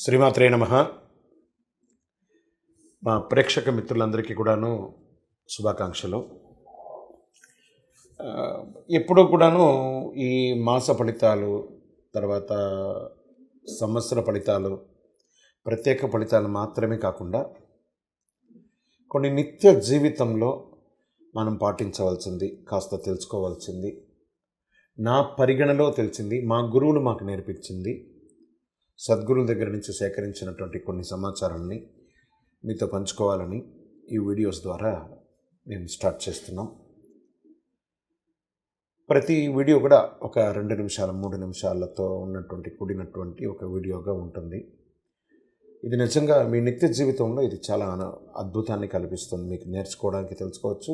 శ్రీమాత్రే నమః. మా ప్రేక్షక మిత్రులందరికీ కూడాను శుభాకాంక్షలు. ఎప్పుడూ కూడాను ఈ మాస ఫలితాలు, తర్వాత సంవత్సర ఫలితాలు, ప్రత్యేక ఫలితాలు మాత్రమే కాకుండా కొన్ని నిత్య జీవితంలో మనం పాటించవలసింది, కాస్త తెలుసుకోవాల్సింది, నా పరిగణలో తెలిసింది, మా గురువులు మాకు నేర్పించింది, సద్గురువుల దగ్గర నుంచి సేకరించినటువంటి కొన్ని సమాచారాన్ని మీతో పంచుకోవాలని ఈ వీడియోస్ ద్వారా మేము స్టార్ట్ చేస్తున్నాం. ప్రతి వీడియో కూడా ఒక 2 నిమిషాలు 3 నిమిషాలతో కూడినటువంటి ఒక వీడియోగా ఉంటుంది. ఇది నిజంగా మీ నిత్య జీవితంలో ఇది చాలా అద్భుతాన్ని కల్పిస్తుంది. మీకు నేర్చుకోవడానికి, తెలుసుకోవచ్చు,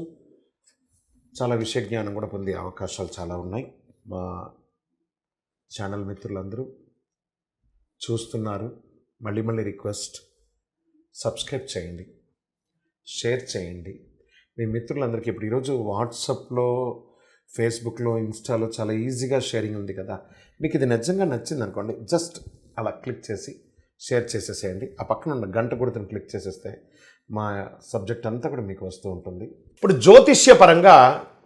చాలా విషయ జ్ఞానం కూడా పొందే అవకాశాలు చాలా ఉన్నాయి. మా ఛానల్ మిత్రులందరూ చూస్తున్నారు. మళ్ళీ రిక్వెస్ట్, సబ్స్క్రైబ్ చేయండి, షేర్ చేయండి. మీ మిత్రులందరికీ ఇప్పుడు ఈరోజు వాట్సాప్లో, ఫేస్బుక్లో, ఇన్స్టాలో చాలా ఈజీగా షేరింగ్ ఉంది కదా. మీకు ఇది నిజంగా నచ్చింది అనుకోండి, జస్ట్ అలా క్లిక్ చేసి షేర్ చేసేసేయండి. ఆ పక్కన ఉన్న గంట గుర్తుని క్లిక్ చేసేస్తే మా సబ్జెక్ట్ అంతా కూడా మీకు వస్తూ ఉంటుంది. ఇప్పుడు జ్యోతిష్యపరంగా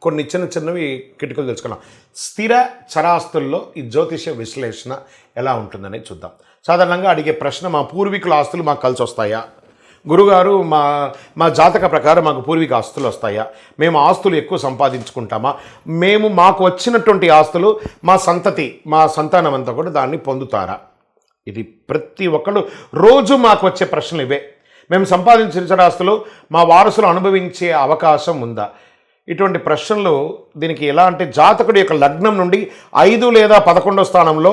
కొన్ని చిన్నవి కిటికలు తెలుసుకున్నాం. స్థిర చరాస్తుల్లో ఈ జ్యోతిష్య విశ్లేషణ ఎలా ఉంటుందని చూద్దాం. సాధారణంగా అడిగే ప్రశ్న, మా పూర్వీకుల ఆస్తులు మాకు కలిసి వస్తాయా? గురుగారు, మా జాతక ప్రకారం మాకు పూర్వీక ఆస్తులు వస్తాయా? మేము ఆస్తులు ఎక్కువ సంపాదించుకుంటామా? మాకు వచ్చినటువంటి ఆస్తులు మా సంతానం అంతా కూడా దాన్ని పొందుతారా? ఇది ప్రతి ఒక్కళ్ళు రోజు మాకు వచ్చే ప్రశ్నలు ఇవే. మేము సంపాదించిన ఆస్తులు మా వారసులు అనుభవించే అవకాశం ఉందా? ఇటువంటి ప్రశ్నలు దీనికి ఎలా అంటే, జాతకుడి యొక్క లగ్నం నుండి 5 లేదా 11వ స్థానంలో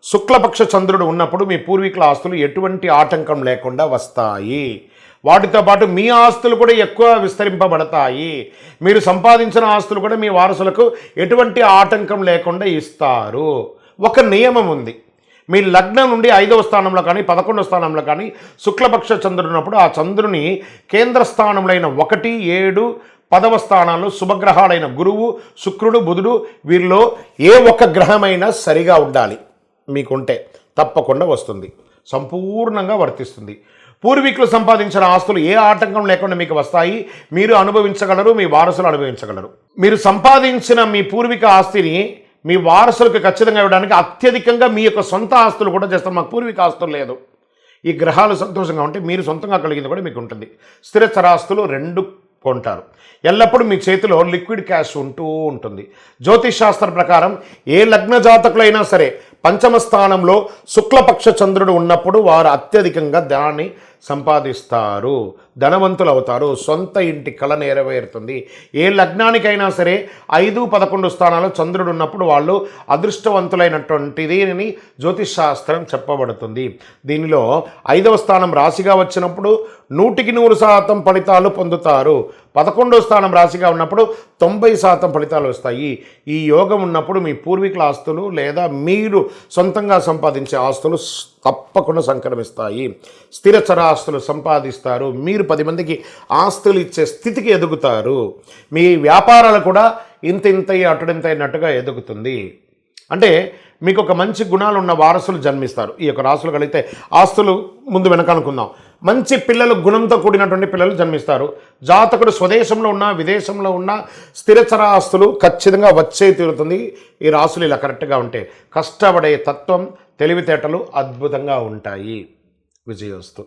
శుక్లపక్ష చంద్రుడు ఉన్నప్పుడు మీ పూర్వీకుల ఆస్తులు ఎటువంటి ఆటంకం లేకుండా వస్తాయి. వాటితో పాటు మీ ఆస్తులు కూడా ఎక్కువ విస్తరింపబడతాయి. మీరు సంపాదించిన ఆస్తులు కూడా మీ వారసులకు ఎటువంటి ఆటంకం లేకుండా ఇస్తారు. ఒక నియమం ఉంది. మీ లగ్నం నుండి 5వ స్థానంలో కానీ 11వ స్థానంలో కానీ శుక్లపక్ష చంద్రుడు ఉన్నప్పుడు ఆ చంద్రుని కేంద్ర స్థానములైన 1, 7, 10వ స్థానాల్లో శుభగ్రహాలైన గురువు, శుక్రుడు, బుధుడు, వీరిలో ఏ ఒక్క గ్రహమైనా సరిగా ఉండాలి. మీకుంటే తప్పకుండా వస్తుంది, సంపూర్ణంగా వర్తిస్తుంది. పూర్వీకులు సంపాదించిన ఆస్తులు ఏ ఆటంకం లేకుండా మీకు వస్తాయి. మీరు అనుభవించగలరు, మీ వారసులు అనుభవించగలరు. మీరు సంపాదించిన మీ పూర్వీక ఆస్తిని మీ వారసులకు ఖచ్చితంగా ఇవ్వడానికి అత్యధికంగా మీ యొక్క సొంత ఆస్తులు కూడా చేస్తారు. మాకు పూర్వీక ఆస్తులు లేదు. ఈ గ్రహాలు సంతోషంగా ఉంటే మీరు సొంతంగా కలిగింది కూడా మీకు ఉంటుంది. స్థిర చరాస్తులు 2 కొంటారు. ఎల్లప్పుడూ మీ చేతిలో లిక్విడ్ క్యాష్ ఉంటూ ఉంటుంది. జ్యోతిష్ శాస్త్ర ప్రకారం ఏ లగ్న జాతకులైనా సరే 5వ స్థానంలో శుక్లపక్ష చంద్రుడు ఉన్నప్పుడు వారు అత్యధికంగా ధనాన్ని సంపాదిస్తారు, ధనవంతులు అవుతారు, సొంత ఇంటి కళ నెరవేరుతుంది. ఏ లగ్నానికైనా సరే 5, 11 స్థానాల్లో చంద్రుడు ఉన్నప్పుడు వాళ్ళు అదృష్టవంతులైనటువంటిది అని జ్యోతిష్ శాస్త్రం చెప్పబడుతుంది. దీనిలో 5వ స్థానం రాశిగా వచ్చినప్పుడు 100% ఫలితాలు పొందుతారు. 11వ స్థానం రాశిగా ఉన్నప్పుడు 90% ఫలితాలు వస్తాయి. ఈ యోగం ఉన్నప్పుడు మీ పూర్వీకుల ఆస్తులు లేదా మీరు సొంతంగా సంపాదించే ఆస్తులు తప్పకుండా సంక్రమిస్తాయి. స్థిర చరాస్తులు సంపాదిస్తారు. మీరు 10 మందికి ఆస్తులు ఇచ్చే స్థితికి ఎదుగుతారు. మీ వ్యాపారాలు కూడా ఇంత అటుడింతైనట్టుగా ఎదుగుతుంది. అంటే మీకు ఒక మంచి గుణాలు ఉన్న వారసులు జన్మిస్తారు. ఈ యొక్క రాసులు కలిగితే ఆస్తులు ముందు వెనకనుకుందాం. మంచి పిల్లలు, గుణంతో కూడినటువంటి పిల్లలు జన్మిస్తారు. జాతకుడు స్వదేశంలో ఉన్న, విదేశంలో ఉన్న స్థిరచర ఆస్తులు ఖచ్చితంగా వచ్చే తీరుతుంది. ఈ రాసులు ఇలా కరెక్ట్గా ఉంటే కష్టపడే తత్వం, తెలివితేటలు అద్భుతంగా ఉంటాయి. విజయోస్తు.